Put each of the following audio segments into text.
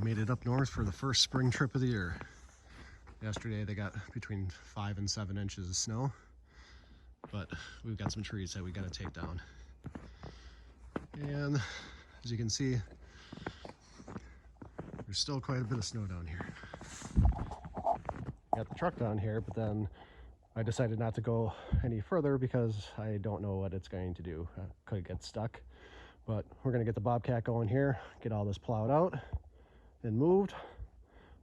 Made it up north for the first spring trip of the year. Yesterday they got between 5 and 7 inches of snow, but we've got some trees that we got to take down. And as you can see, there's still quite a bit of snow down here. Got the truck down here, but then I decided not to go any further because I don't know what it's going to do. I could get stuck, but we're going to get the Bobcat going here, get all this plowed out and moved,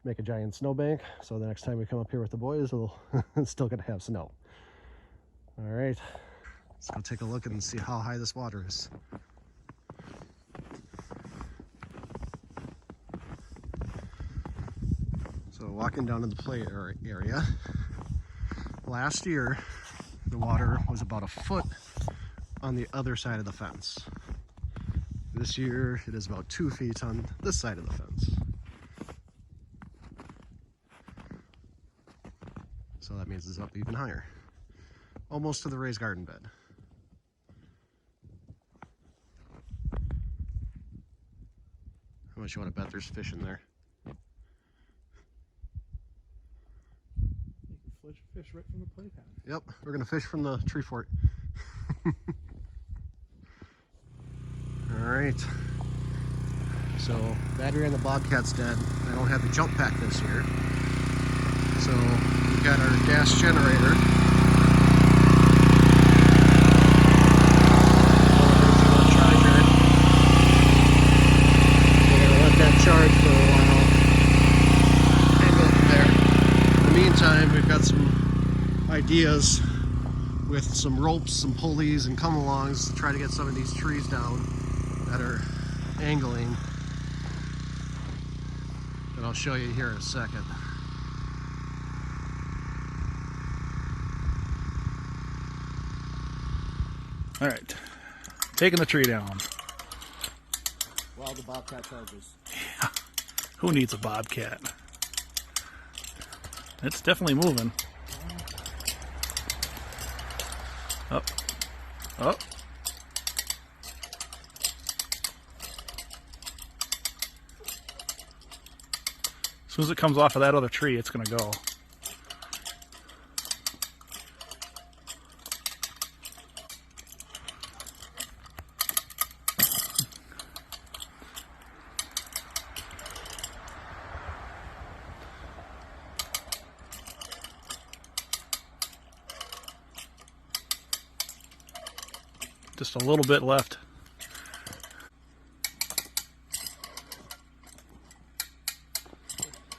make a giant snowbank, so the next time we come up here with the boys, we'll still gonna have snow. All right, let's go take a look and see how high this water is. So walking down to the play area, last year the water was about a foot on the other side of the fence. This year it is about 2 feet on this side of the fence. So that means it's up even higher, almost to the raised garden bed. How much you want to bet there's fish in there? You can fish right from the playpen. Yep, we're gonna fish from the tree fort. All right. So battery on the Bobcat's dead. I don't have the jump pack this year. So we've got our gas generator. Charger. We're gonna let that charge for a while and go from there. In the meantime, we've got some ideas with some ropes, some pulleys, and come-alongs to try to get some of these trees down that are angling. And I'll show you here in a second. All right, taking the tree down. While the Bobcat charges. Yeah, who needs a Bobcat? It's definitely moving. Up, up. As soon as it comes off of that other tree, it's gonna go. Just a little bit left.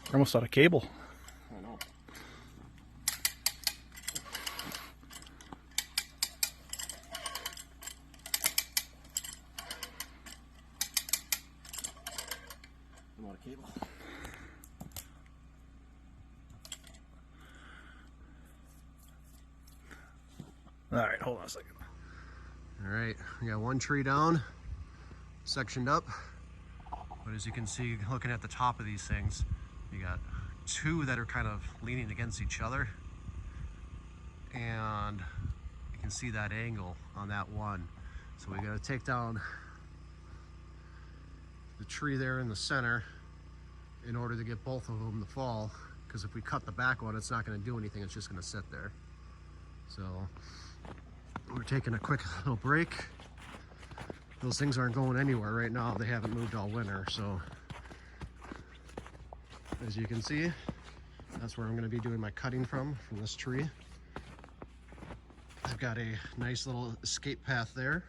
We're almost out of cable. I know. I'm out of cable. All right, hold on a second. All right, we got one tree down, sectioned up, but as you can see, looking at the top of these things, you got 2 that are kind of leaning against each other, and you can see that angle on that one. So we got to take down the tree there in the center in order to get both of them to fall, because if we cut the back one, it's not going to do anything, it's just going to sit there. So we're taking a quick little break. Those things aren't going anywhere right now. They haven't moved all winter, so as you can see, that's where I'm going to be doing my cutting from this tree. I've got a nice little escape path there,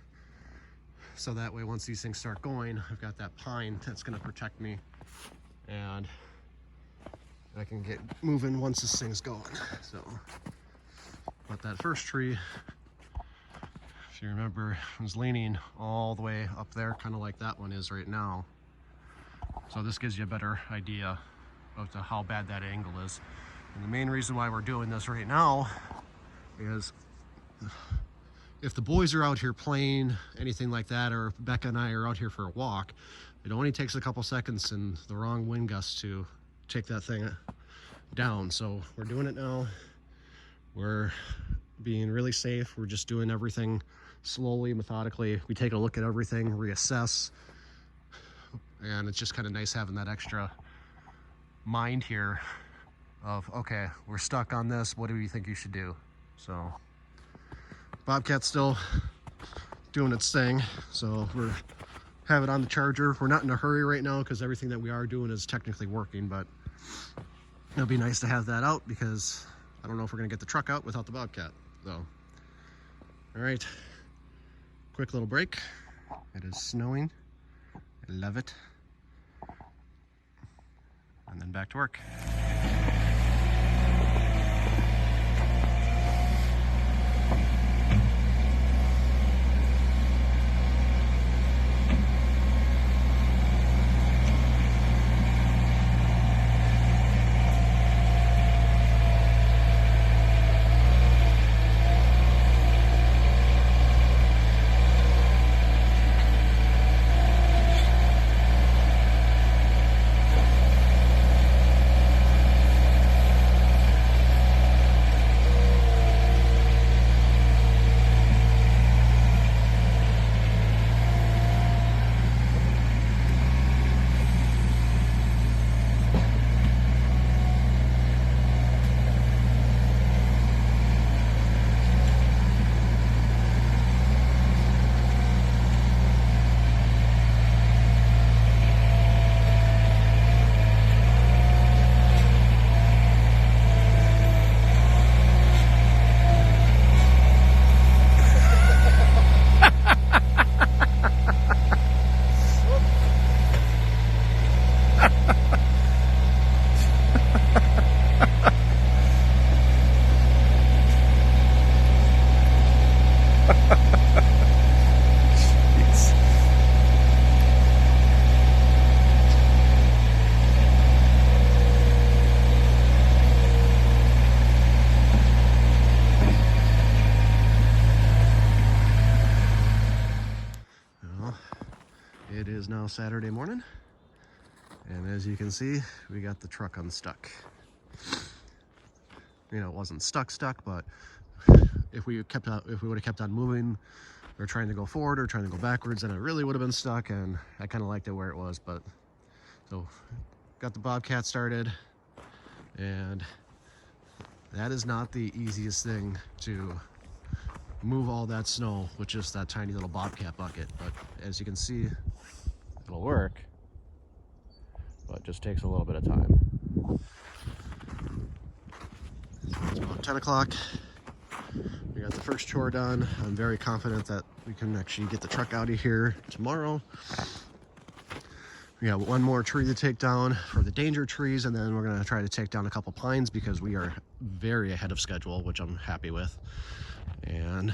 so that way once these things start going, I've got that pine that's going to protect me, and I can get moving once this thing's going. So, but that first tree, if you remember, was leaning all the way up there, kind of like that one is right now. So this gives you a better idea of how bad that angle is. And the main reason why we're doing this right now is if the boys are out here playing, anything like that, or if Becca and I are out here for a walk, it only takes a couple seconds and the wrong wind gust to take that thing down. So we're doing it now. We're being really safe. We're just doing everything slowly, methodically. We take a look at everything, reassess, And it's just kind of nice having that extra mind here of, okay, we're stuck on this, what do you think you should do? So Bobcat's still doing its thing, so we're have it on the charger. We're not in a hurry right now because everything that we are doing is technically working, but it'll be nice to have that out because I don't know if we're gonna get the truck out without the Bobcat. So, all right, quick little break. It is snowing. I love it. And then back to work. It is now Saturday morning, and as you can see, we got the truck unstuck. You know, it wasn't stuck, but if we would have kept on moving or trying to go forward or trying to go backwards, then it really would have been stuck, and I kind of liked it where it was. But so got the Bobcat started, and that is not the easiest thing to move all that snow with just that tiny little Bobcat bucket. But as you can see, it'll work, but it just takes a little bit of time. So it's about 10 o'clock. We got the first chore done. I'm very confident that we can actually get the truck out of here tomorrow. We got one more tree to take down for the danger trees, and then we're going to try to take down a couple pines because we are very ahead of schedule, which I'm happy with, and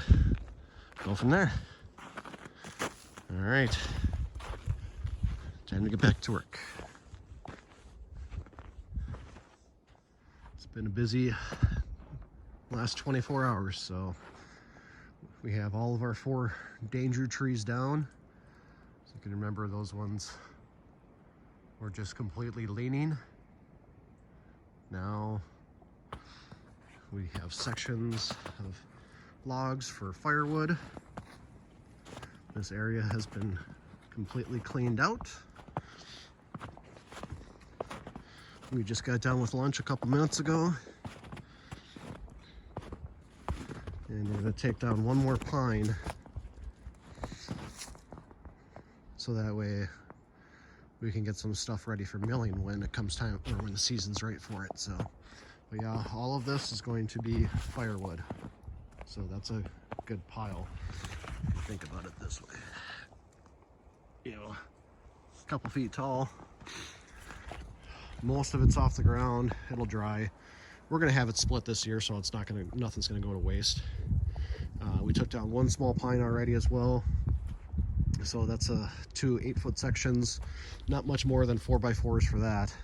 go from there. All right, time to get back to work. It's been a busy last 24 hours, so we have all of our 4 danger trees down. So you can remember those ones were just completely leaning. Now we have sections of logs for firewood. This area has been completely cleaned out. We just got done with lunch a couple minutes ago. And we're going to take down one more pine so that way we can get some stuff ready for milling when it comes time, or when the season's right for it. So, but yeah, all of this is going to be firewood. So that's a good pile if you think about it this way. You know, a couple feet tall. Most of it's off the ground. It'll dry. We're gonna have it split this year, so it's not gonna, nothing's gonna go to waste. We took down one small pine already as well. So that's 2 8-foot sections, not much more than 4x4s for that.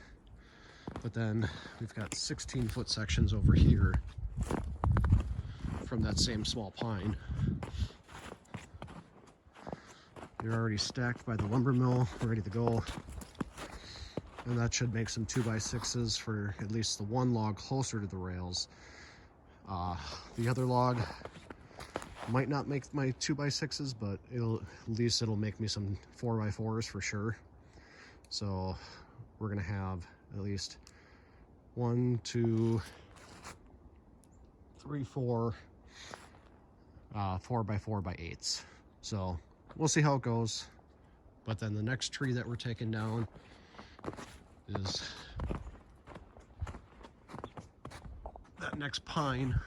But then we've got 16-foot sections over here from that same small pine. They're already stacked by the lumber mill, ready to go. And that should make some 2x6s for at least the one log closer to the rails. The other log might not make my 2x6s, but at least it'll make me some 4x4s for sure. So we're gonna have at least 1, 2, 3, 4 4x4x8s. So we'll see how it goes. But then the next tree that we're taking down is that next pine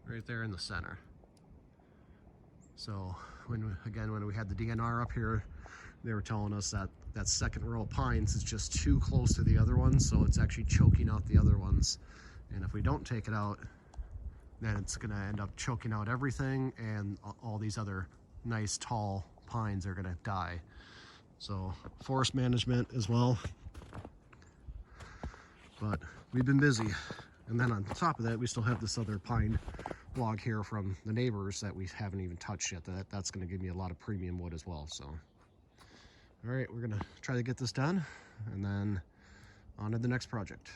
right there in the center. So when we had the DNR up here, they were telling us that that second row of pines is just too close to the other ones, so it's actually choking out the other ones. And if we don't take it out, then it's gonna end up choking out everything, and all these other nice tall pines are gonna die. So forest management as well. But we've been busy. And then on top of that, we still have this other pine log here from the neighbors that we haven't even touched yet. That's gonna give me a lot of premium wood as well. So, all right, we're gonna try to get this done and then on to the next project.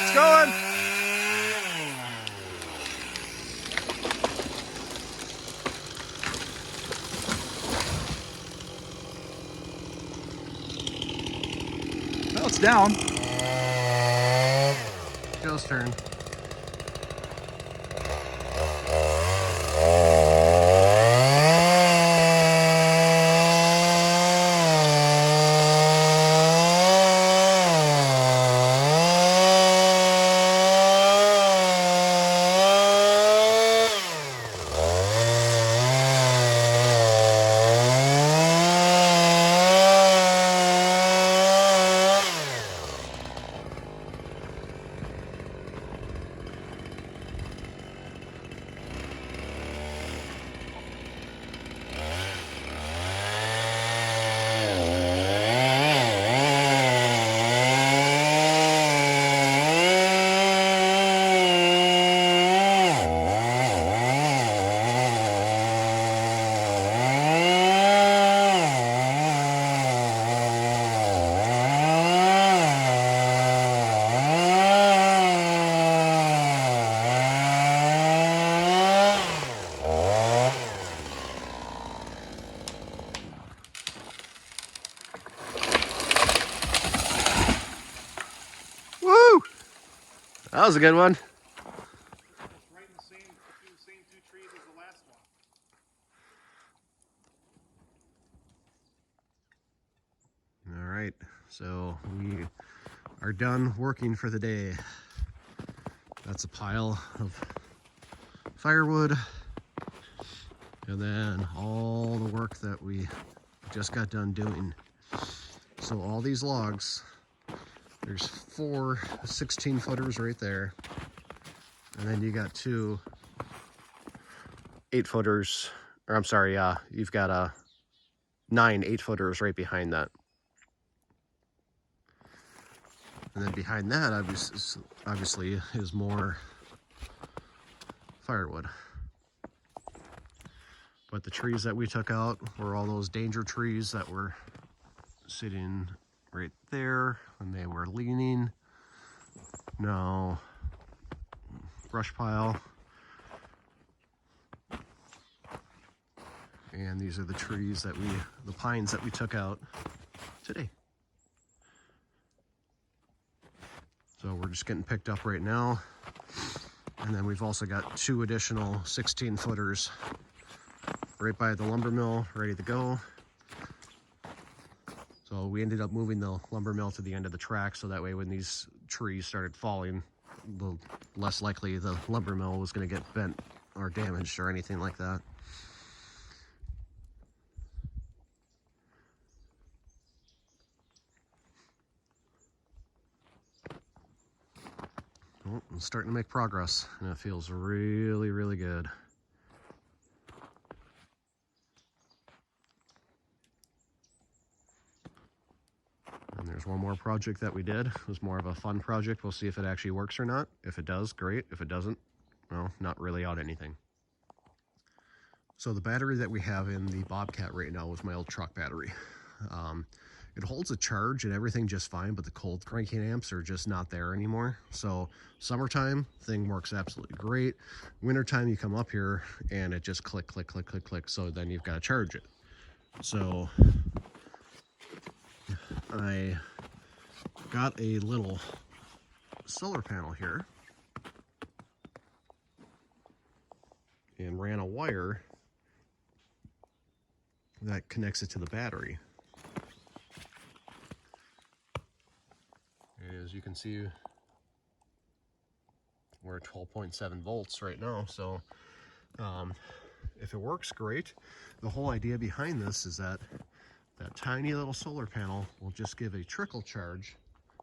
It's going. Well, it's down. Joe's turn. Woo! That was a good one. Right in the same two trees as the last one. All right, so we are done working for the day. That's a pile of firewood, and then all the work that we just got done doing. So all these logs, there's 4 16-footers right there, and then you got 2 8-footers, or I'm sorry, you've got 9 8-footers right behind that. And then behind that, obviously, is more firewood. But the trees that we took out were all those danger trees that were sitting right there, and they were leaning. No brush pile. And these are the trees that the pines that we took out today. So we're just getting picked up right now. And then we've also got 2 additional 16-footers right by the lumber mill, ready to go. So we ended up moving the lumber mill to the end of the track, so that way when these trees started falling, the less likely the lumber mill was going to get bent or damaged or anything like that. Oh, I'm starting to make progress, and it feels really, really good. And there's one more project that we did. It was more of a fun project. We'll see if it actually works or not. If it does, great. If it doesn't, well, not really out anything. So the battery that we have in the Bobcat right now is my old truck battery. It holds a charge and everything just fine, but the cold cranking amps are just not there anymore. So summertime, thing works absolutely great. Wintertime, you come up here and it just click, click, click, click, click. So then you've got to charge it. So I got a little solar panel here and ran a wire that connects it to the battery. As you can see, we're at 12.7 volts right now, so if it works, great. The whole idea behind this is that that tiny little solar panel will just give a trickle charge,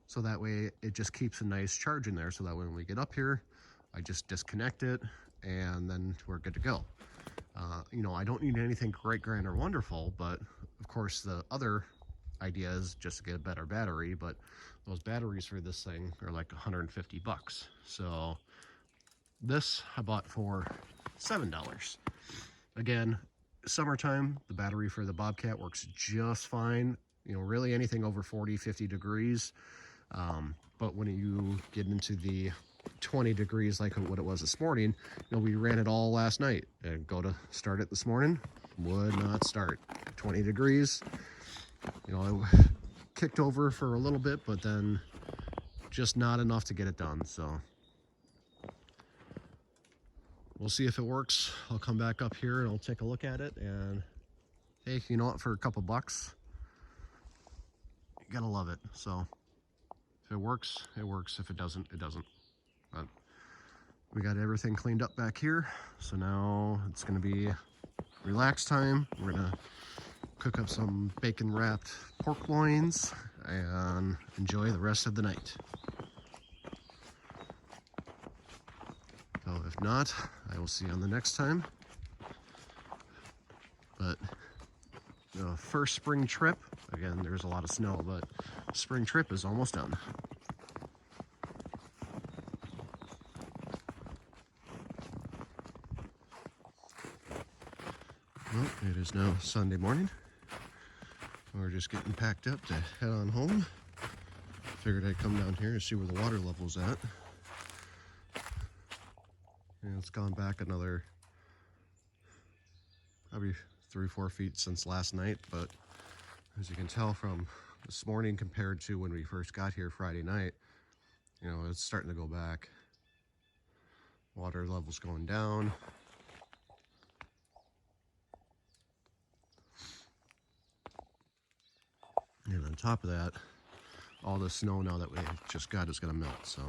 so that way it just keeps a nice charge in there, so that when we get up here, I just disconnect it and then we're good to go. You know, I don't need anything great, grand, or wonderful, but of course the other idea is just to get a better battery, but those batteries for this thing are like 150 bucks. So this I bought for $7. Again, summertime, the battery for the Bobcat works just fine. You know, really anything over 40, 50 degrees. But when you get into the 20 degrees like what it was this morning, you know, we ran it all last night and go to start it this morning, would not start. 20 degrees, you know, I kicked over for a little bit, but then just not enough to get it done. So we'll see if it works. I'll come back up here and I'll take a look at it, and hey, you know what, for a couple bucks, you gotta love it. So if it works, it works. If it doesn't, it doesn't. But we got everything cleaned up back here, so now it's gonna be relax time. We're gonna cook up some bacon wrapped pork loins and enjoy the rest of the night. So if not, I will see you on the next time. But the first spring trip, again, there's a lot of snow, but spring trip is almost done. Well, it is now Sunday morning. We're just getting packed up to head on home. Figured I'd come down here and see where the water level's at. And it's gone back another probably 3-4 feet since last night, but as you can tell from this morning compared to when we first got here Friday night, you know, it's starting to go back. Water level's going down. And on top of that, all the snow now that we just got is going to melt. So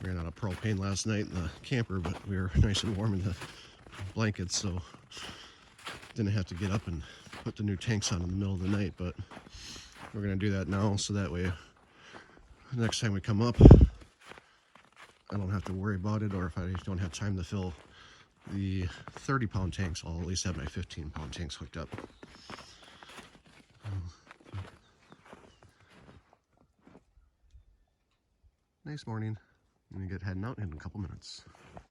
we ran out of propane last night in the camper, but we were nice and warm in the blankets, so didn't have to get up and put the new tanks on in the middle of the night. But we're going to do that now, so that way next time we come up, I don't have to worry about it, or if I don't have time to fill the 30-pound tanks, I'll at least have my 15-pound tanks hooked up. Nice morning. I'm gonna get heading out in a couple minutes.